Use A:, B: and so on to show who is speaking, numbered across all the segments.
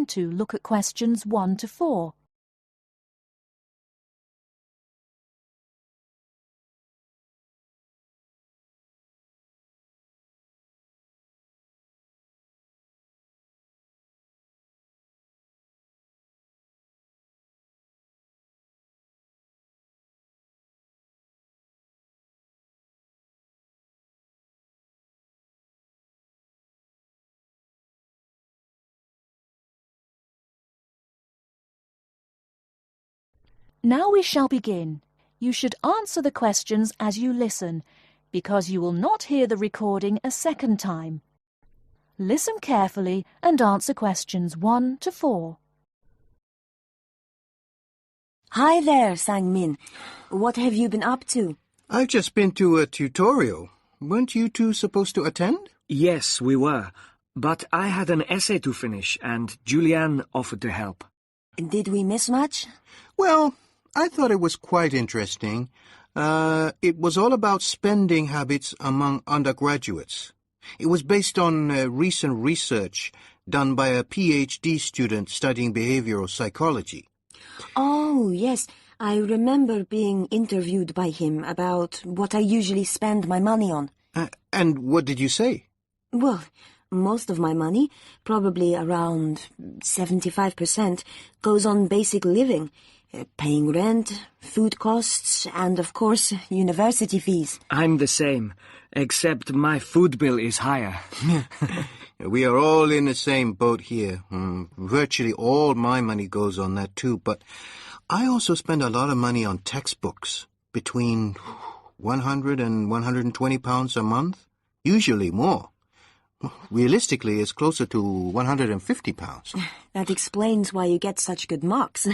A: going to look at questions 1 to 4. Now we shall begin. You should answer the questions as you listen, because you will not hear the recording a second time. Listen carefully and answer questions 1 to 4.
B: Hi there, Sang-min. What have you been up to?
C: I've just been to a tutorial. Weren't you two supposed to attend?
D: Yes, we were. But I had an essay to finish and Julianne offered to help.
B: Did we miss much?
C: Well, I thought it was quite interesting. It was all about spending habits among undergraduates. It was based on recent research done by a PhD student studying behavioral psychology.
B: Oh, yes. I remember being interviewed by him about what I usually spend my money on.
C: And what did you say?
B: Well, most of my money, probably around 75%, goes on basic living, paying rent, food costs, and, of course, university fees.
D: I'm the same, except my food bill is higher.
C: We are all in the same boat here. Virtually all my money goes on that too, but I also spend a lot of money on textbooks, between 100 and 120 pounds a month, usually more. Realistically, it's closer to 150 pounds.
B: That explains why you get such good marks.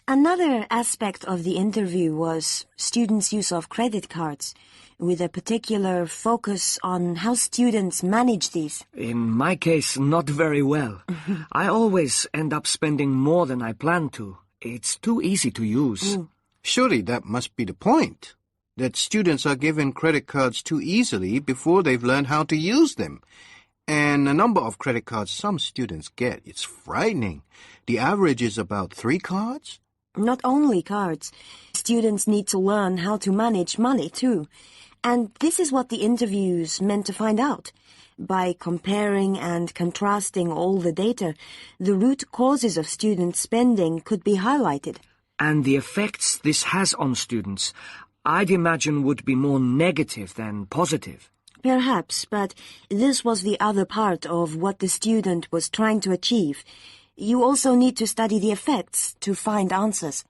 B: Another aspect of the interview was students' use of credit cards, with a particular focus on how students manage these.
D: In my case, not very well. I always end up spending more than I plan to. It's too easy to use.
C: Surely that must be the point, that students are given credit cards too easily before they've learned how to use them. And the number of credit cards some students get, it's frightening. The average is about 3 cards.
B: Not only cards. Students need to learn how to manage money too. And this is what the interviews meant to find out. By comparing and contrasting all the data, the root causes of student spending could be highlighted.
D: And the effects this has on students, I'd imagine, would be more negative than positive.
B: Perhaps, but this was the other part of what the student was trying to achieve. You also need to study the effects to find answers.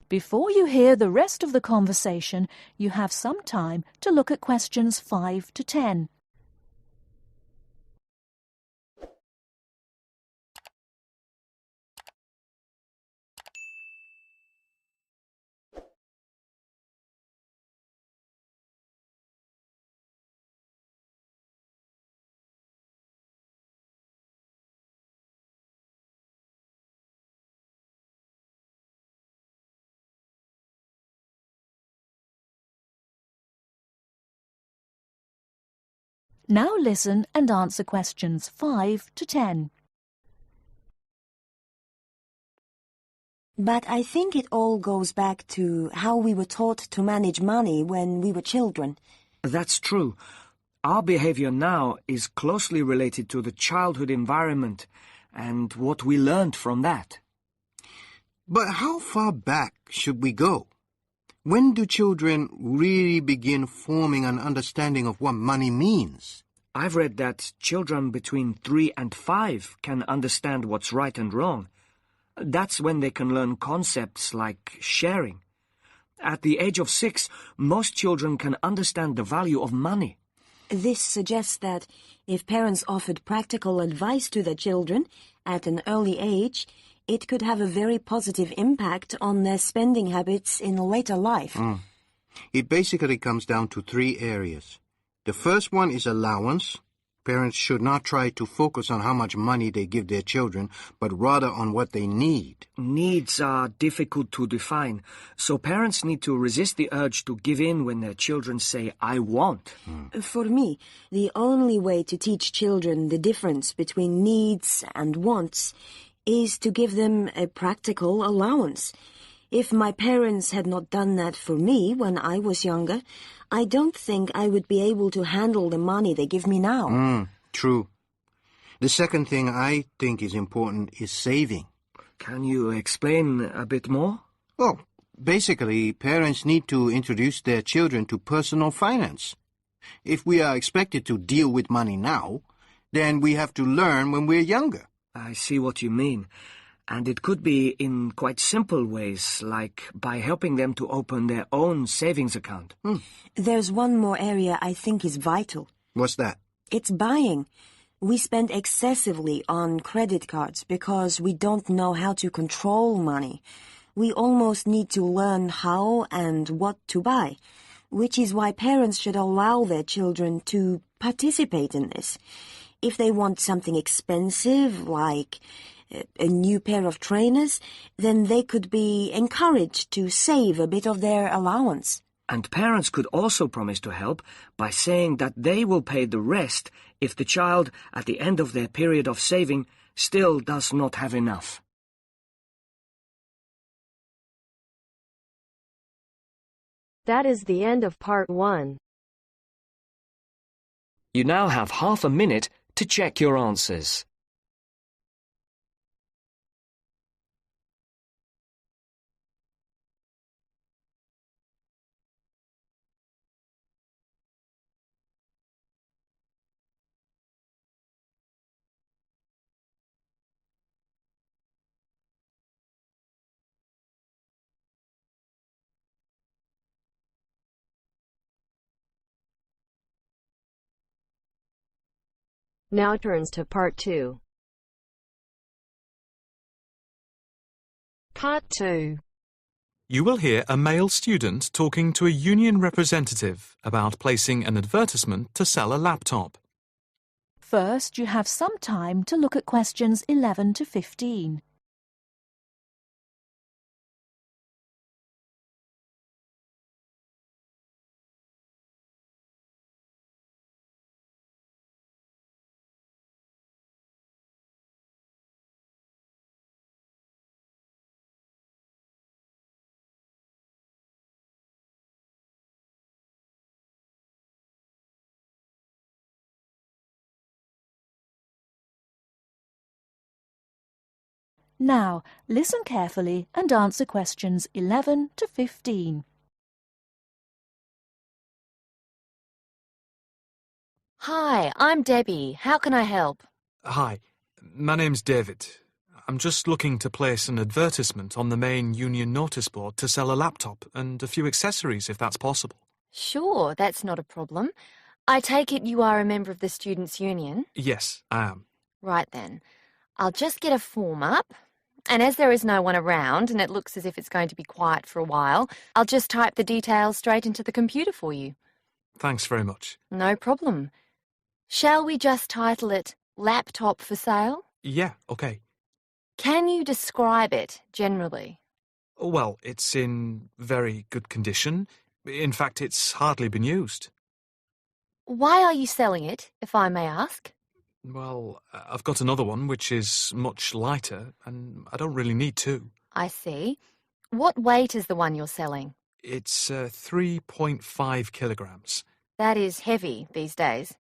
A: Before you hear the rest of the conversation, you have some time to look at questions 5 to 10. Now listen and answer questions 5 to 10.
B: But I think it all goes back to how we were taught to manage money when we were children.
D: That's true. Our behavior now is closely related to the childhood environment and what we learned from that.
C: But how far back should we go? When do children really begin forming an understanding of what money means?
D: I've read that children between 3 and 5 can understand what's right and wrong. That's when they can learn concepts like sharing. At the age of 6, most children can understand the value of money.
B: This suggests that if parents offered practical advice to their children at an early age, it could have a very positive impact on their spending habits in later life.
C: It basically comes down to 3 areas. The first one is allowance, Parents should not try to focus on how much money they give their children, but rather on what they need.
D: Needs are difficult to define, so parents need to resist the urge to give in when their children say, I want.
B: For me, the only way to teach children the difference between needs and wants is to give them a practical allowance. If my parents had not done that for me when I was younger, I don't think I would be able to handle the money they give me now.
C: True. The second thing I think is important is saving.
D: Can you explain a bit more?
C: Well, basically, parents need to introduce their children to personal finance. If we are expected to deal with money now, then we have to learn when we're younger.
D: I see what you mean. And it could be in quite simple ways, like by helping them to open their own savings account.
B: There's one more area I think is vital.
C: What's that?
B: It's buying. We spend excessively on credit cards because we don't know how to control money. We almost need to learn how and what to buy, which is why parents should allow their children to participate in this. If they want something expensive, like a new pair of trainers, then they could be encouraged to save a bit of their allowance.
D: And parents could also promise to help by saying that they will pay the rest if the child, at the end of their period of saving, still does not have enough.
E: That is the end of part 1.
D: You now have half a minute to check your answers.
E: Now turns to part 2. Part 2.
F: You will hear a male student talking to a union representative about placing an advertisement to sell a laptop.
A: First, you have some time to look at questions 11 to 15. Now, listen carefully and answer questions 11 to 15.
G: Hi, I'm Debbie. How can I help?
F: Hi, my name's David. I'm just looking to place an advertisement on the main union notice board to sell a laptop and a few accessories if that's possible.
G: Sure, that's not a problem. I take it you are a member of the Students' Union?
F: Yes, I am.
G: Right then. I'll just get a form up. And as there is no one around and it looks as if it's going to be quiet for a while, I'll just type the details straight into the computer for you.
F: Thanks very much.
G: No problem. Shall we just title it Laptop for Sale?
F: Yeah, okay.
G: Can you describe it generally?
F: Well, it's in very good condition. In fact, it's hardly been used.
G: Why are you selling it, if I may ask?
F: Well, I've got another one which is much lighter, and I don't really need two.
G: I see. What weight is the one you're selling?
F: It's 3.5 kilograms.
G: That is heavy these days.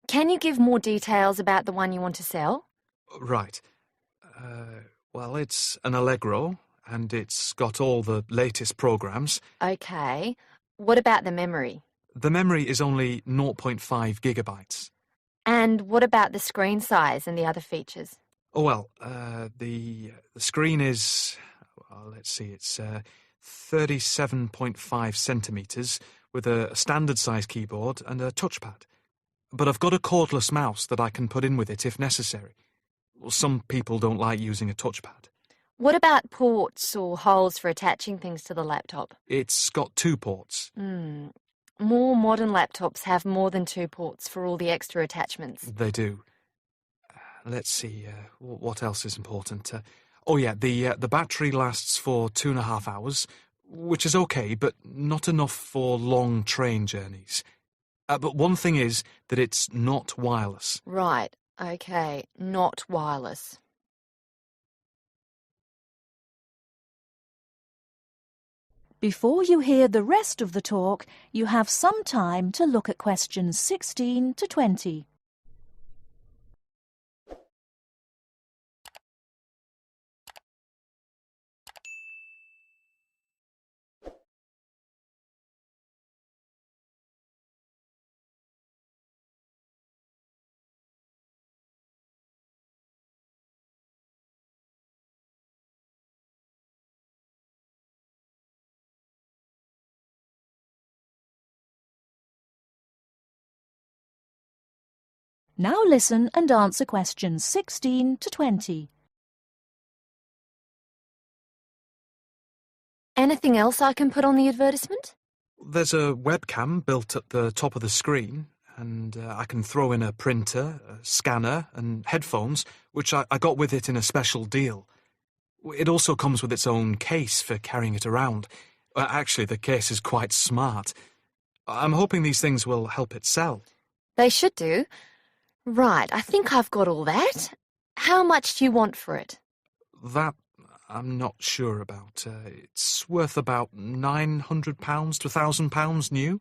G: Can you give more details about the one you want to sell?
F: Right. Well, it's an Allegro, and it's got all the latest programs.
G: Okay. What about the memory?
F: The memory is only 0.5 gigabytes.
G: And what about the screen size and the other features?
F: Oh, well, the screen is, well, let's see, it's 37.5 centimetres with a standard size keyboard and a touchpad. But I've got a cordless mouse that I can put in with it if necessary. Well, some people don't like using a touchpad.
G: What about ports or holes for attaching things to the laptop?
F: It's got 2 ports.
G: more modern laptops have more than 2 ports for all the extra attachments.
F: They do. Let's see, what else is important? Oh yeah, the battery lasts for 2.5 hours, which is okay, but not enough for long train journeys. But one thing is that it's not wireless.
G: Right, okay, not wireless.
A: Before you hear the rest of the talk, you have some time to look at questions 16 to 20. Now listen and answer questions 16 to 20.
G: Anything else I can put on the advertisement?
F: There's a webcam built at the top of the screen, and I can throw in a printer, a scanner, and headphones, which I got with it in a special deal. It also comes with its own case for carrying it around. Actually, the case is quite smart. I'm hoping these things will help it sell.
G: They should do. Right, I think I've got all that. How much do you want for it?
F: That I'm not sure about. It's worth about £900 to £1,000 new.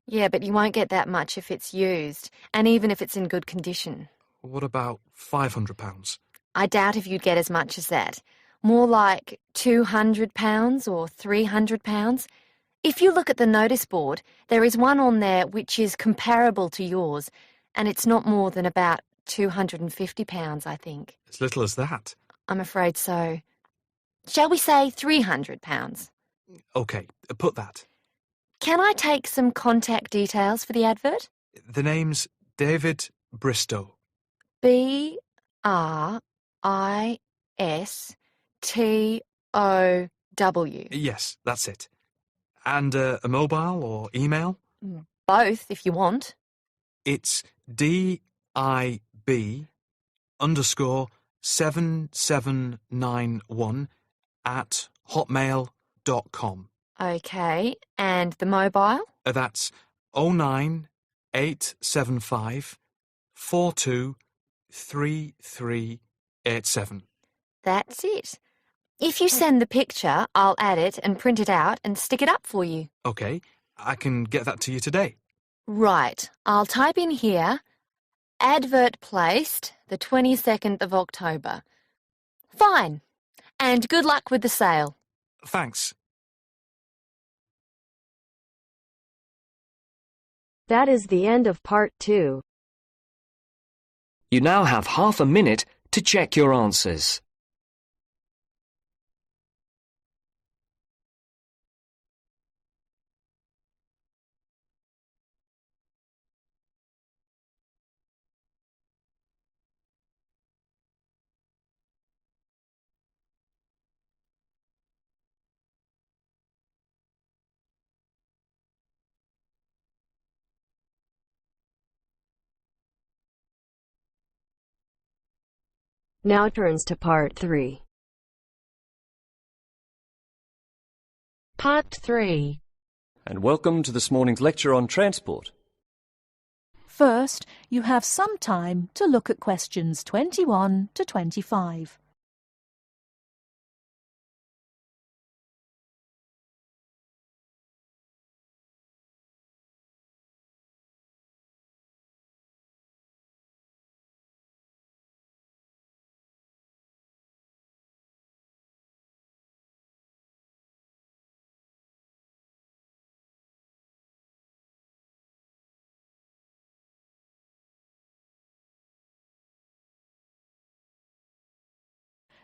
G: Yeah, but you won't get that much if it's used, and even if it's in good condition.
F: What about £500?
G: I doubt if you'd get as much as that. More like £200 or £300. If you look at the notice board, there is one on there which is comparable to yours, and it's not more than about £250, I think.
F: As little as that?
G: I'm afraid so. Shall we say £300?
F: OK, put that.
G: Can I take some contact details for the advert?
F: The name's David Bristow.
G: BRISTOW.
F: Yes, that's it. And a mobile or email?
G: Both, if you want.
F: It's DIB_7791@hotmail.com.
G: OK, and the mobile?
F: That's 09875 423387.
G: That's it. If you send the picture, I'll add it and print it out and stick it up for you.
F: OK, I can get that to you today.
G: Right, I'll type in here, advert placed the 22nd of October. Fine, and good luck with the sale.
F: Thanks.
E: That is the end of part 2.
D: You now have half a minute to check your answers.
E: Now turns to part 3. Part 3.
H: And welcome to this morning's lecture on transport.
A: First, you have some time to look at questions 21 to 25.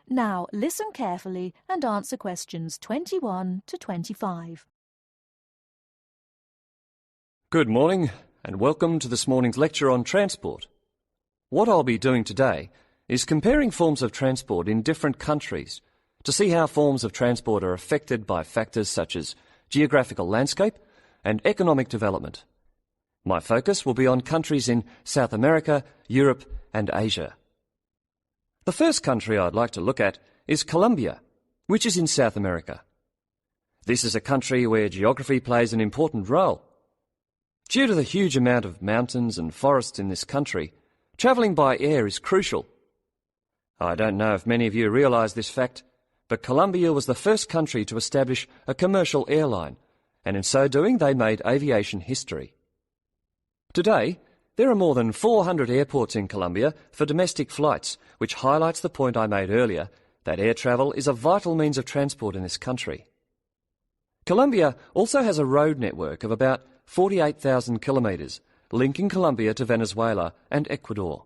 A: Now listen carefully and answer questions 21 to 25.
H: Good morning, and welcome to this morning's lecture on transport. What I'll be doing today is comparing forms of transport in different countries to see how forms of transport are affected by factors such as geographical landscape, and economic development. My focus will be on countries in South America, Europe and Asia. The first country I'd like to look at is Colombia, which is in South America. This is a country where geography plays an important role. Due to the huge amount of mountains and forests in this country, travelling by air is crucial. I don't know if many of you realise this fact, but Colombia was the first country to establish a commercial airline, and in so doing they made aviation history. Today, there are more than 400 airports in Colombia for domestic flights, which highlights the point I made earlier, that air travel is a vital means of transport in this country. Colombia also has a road network of about 48,000 kilometres, linking Colombia to Venezuela and Ecuador.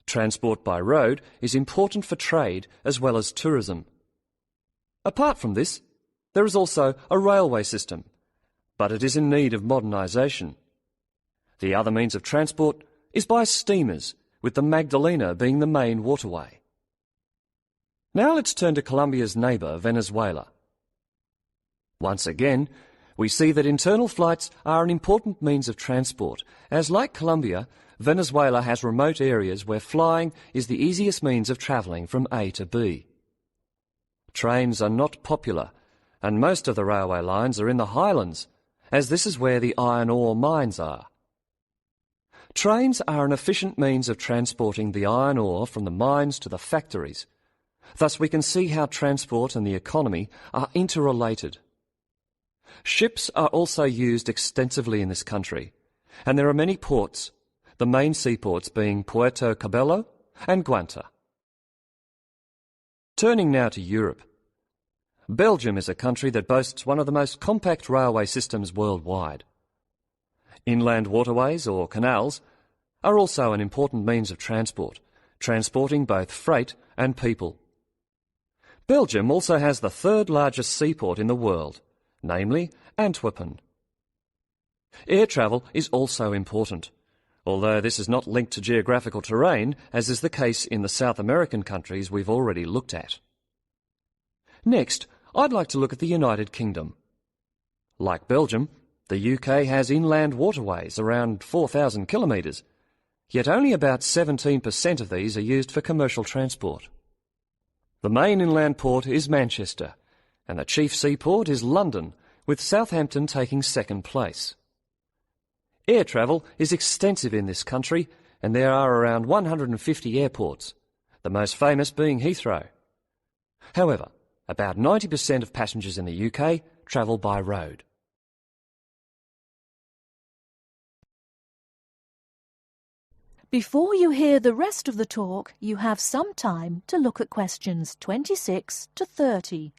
H: Transport by road is important for trade as well as tourism. Apart from this, there is also a railway system, but it is in need of modernisation. The other means of transport is by steamers, with the Magdalena being the main waterway. Now let's turn to Colombia's neighbour, Venezuela. Once again, we see that internal flights are an important means of transport, as like Colombia, Venezuela has remote areas where flying is the easiest means of travelling from A to B. Trains are not popular, and most of the railway lines are in the highlands, as this is where the iron ore mines are. Trains are an efficient means of transporting the iron ore from the mines to the factories. Thus we can see how transport and the economy are interrelated. Ships are also used extensively in this country, and there are many ports, the main seaports being Puerto Cabello and Guanta. Turning now to Europe. Belgium is a country that boasts one of the most compact railway systems worldwide. Inland waterways, or canals, are also an important means of transport, transporting both freight and people. Belgium also has the third largest seaport in the world, namely Antwerpen. Air travel is also important, although this is not linked to geographical terrain, as is the case in the South American countries we've already looked at. Next, I'd like to look at the United Kingdom. Like Belgium, the UK has inland waterways around 4,000 kilometres, yet only about 17% of these are used for commercial transport. The main inland port is Manchester, and the chief seaport is London, with Southampton taking second place. Air travel is extensive in this country, and there are around 150 airports, the most famous being Heathrow. However, about 90% of passengers in the UK travel by road.
A: Before you hear the rest of the talk, you have some time to look at questions 26 to 30.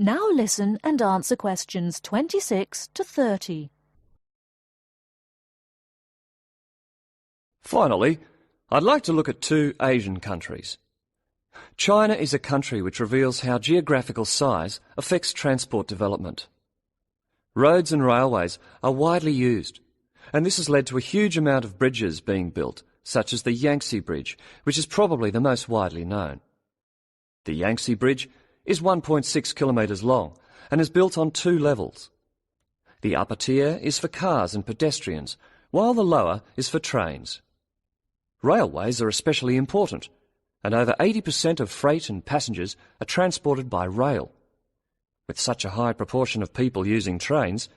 A: Now listen and answer questions 26 to 30.
H: Finally, I'd like to look at two Asian countries. China is a country which reveals how geographical size affects transport development. Roads and railways are widely used, and this has led to a huge amount of bridges being built, such as the Yangtze Bridge, which is probably the most widely known. The Yangtze Bridge is 1.6 kilometres long and is built on two levels. The upper tier is for cars and pedestrians, while the lower is for trains. Railways are especially important, and over 80% of freight and passengers are transported by rail. With such a high proportion of people using trains,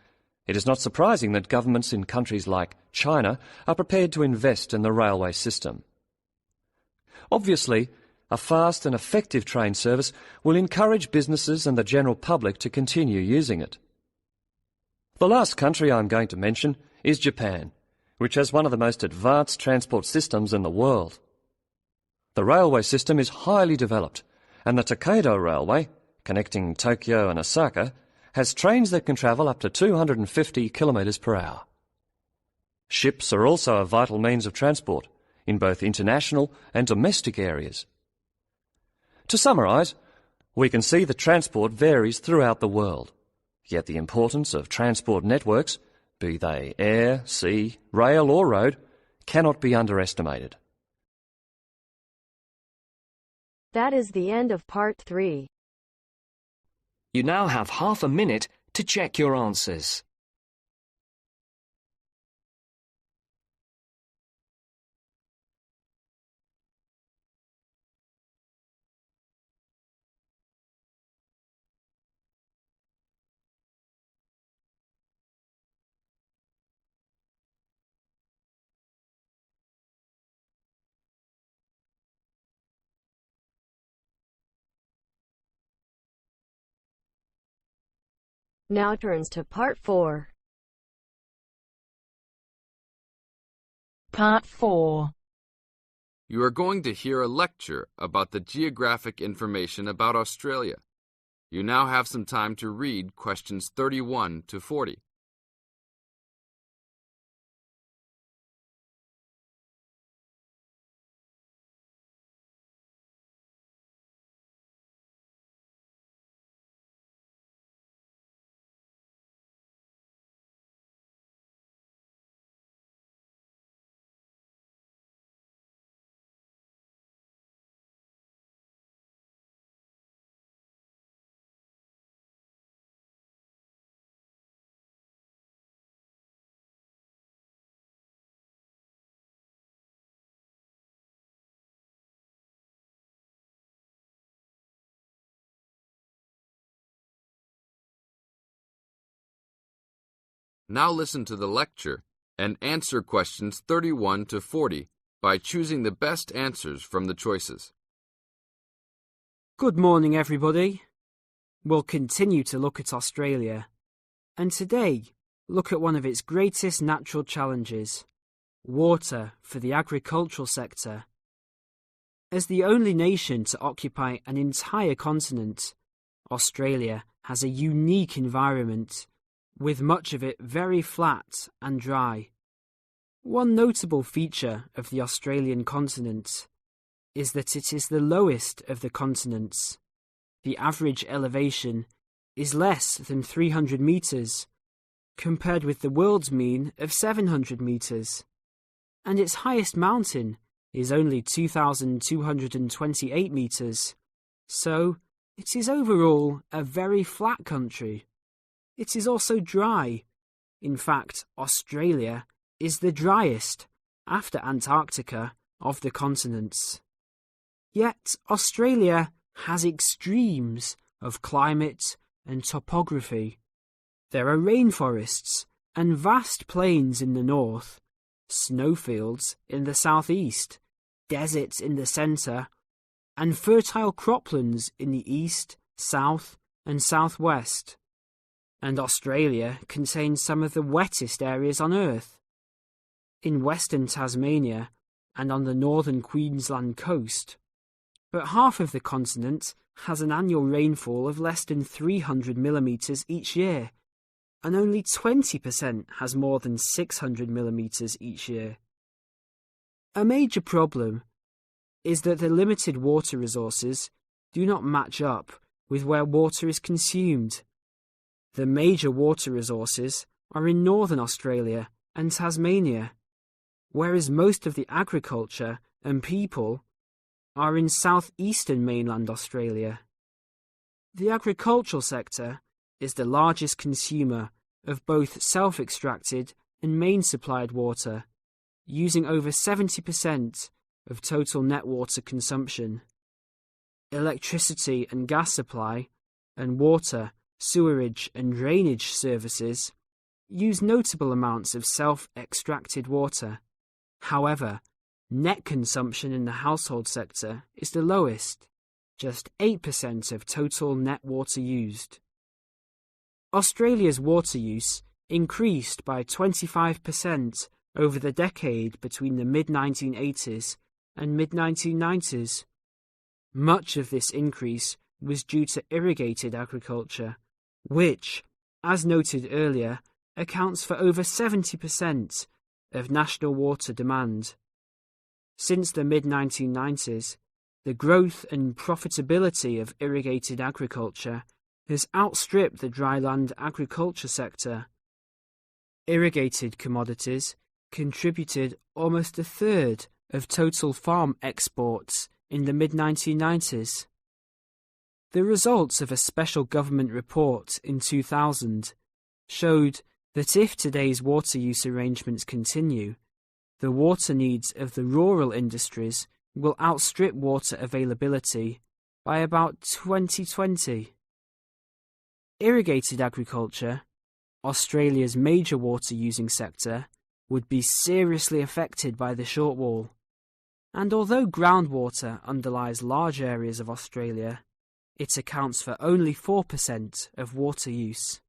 H: it is not surprising that governments in countries like China are prepared to invest in the railway system. Obviously, a fast and effective train service will encourage businesses and the general public to continue using it. The last country I'm going to mention is Japan, which has one of the most advanced transport systems in the world. The railway system is highly developed, and the Tokaido Railway, connecting Tokyo and Osaka, has trains that can travel up to 250 kilometres per hour. Ships are also a vital means of transport in both international and domestic areas. To summarise, we can see that transport varies throughout the world, yet the importance of transport networks, be they air, sea, rail or road, cannot be underestimated.
E: That is the end of part 3.
D: You now have half a minute to check your answers.
E: Now turns to part 4.
A: Part 4.
I: You are going to hear a lecture about the geographic information about Australia. You now have some time to read questions 31 to 40. Now listen to the lecture and answer questions 31 to 40 by choosing the best answers from the choices.
J: Good morning, everybody. We'll continue to look at Australia, and today look at one of its greatest natural challenges, water for the agricultural sector. As the only nation to occupy an entire continent, Australia has a unique environment, with much of it very flat and dry. One notable feature of the Australian continent is that it is the lowest of the continents. The average elevation is less than 300 metres, compared with the world's mean of 700 metres, and its highest mountain is only 2,228 metres, so it is overall a very flat country. It is also dry. In fact, Australia is the driest, after Antarctica, of the continents. Yet Australia has extremes of climate and topography. There are rainforests and vast plains in the north, snowfields in the southeast, deserts in the centre, and fertile croplands in the east, south, and southwest. And Australia contains some of the wettest areas on Earth. In western Tasmania and on the northern Queensland coast. But half of the continent has an annual rainfall of less than 300 millimetres each year, and only 20% has more than 600 millimetres each year. A major problem is that the limited water resources do not match up with where water is consumed. The major water resources are in northern Australia and Tasmania, whereas most of the agriculture and people are in southeastern mainland Australia. The agricultural sector is the largest consumer of both self-extracted and main-supplied water, using over 70% of total net water consumption. Electricity and gas supply, and water, sewerage and drainage services use notable amounts of self-extracted water. However, net consumption in the household sector is the lowest, just 8% of total net water used. Australia's water use increased by 25% over the decade between the mid-1980s and mid-1990s. Much of this increase was due to irrigated agriculture, which, as noted earlier, accounts for over 70% of national water demand. Since the mid-1990s, the growth and profitability of irrigated agriculture has outstripped the dryland agriculture sector. Irrigated commodities contributed almost a third of total farm exports in the mid-1990s. The results of a special government report in 2000 showed that if today's water use arrangements continue, the water needs of the rural industries will outstrip water availability by about 2020. Irrigated agriculture, Australia's major water-using sector, would be seriously affected by the shortfall. And although groundwater underlies large areas of Australia, it accounts for only 4% of water use.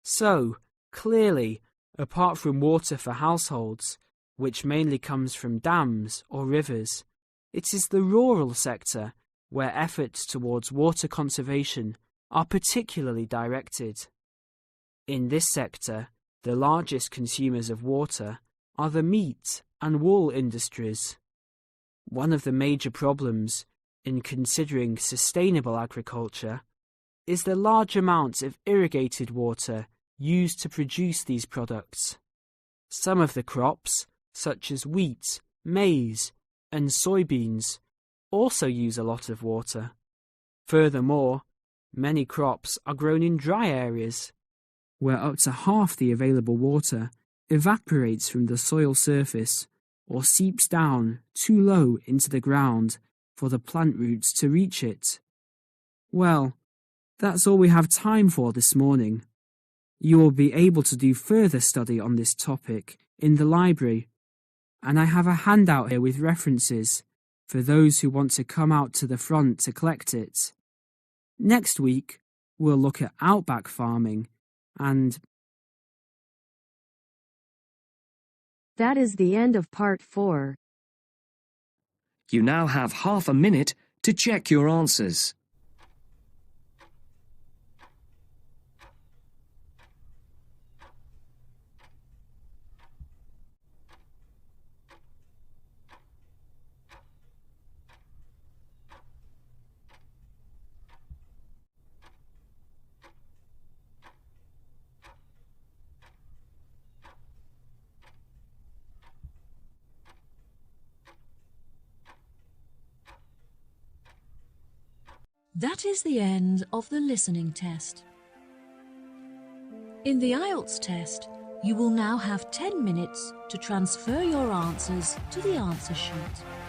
J: So, clearly, apart from water for households, which mainly comes from dams or rivers, it is the rural sector where efforts towards water conservation are particularly directed. In this sector, the largest consumers of water are the meat and wool industries. One of the major problems in considering sustainable agriculture is the large amounts of irrigated water used to produce these products. Some of the crops, such as wheat, maize, and soybeans, also use a lot of water. Furthermore, many crops are grown in dry areas, where up to half the available water evaporates from the soil surface or seeps down too low into the ground for the plant roots to reach it. Well, that's all we have time for this morning. You will be able to do further study on this topic in the library, and I have a handout here with references for those who want to come out to the front to collect it. Next week, we'll look at outback farming and...
E: That is the end of part 4.
D: You now have half a minute to check your answers.
A: That is the end of the listening test. In the IELTS test, you will now have 10 minutes to transfer your answers to the answer sheet.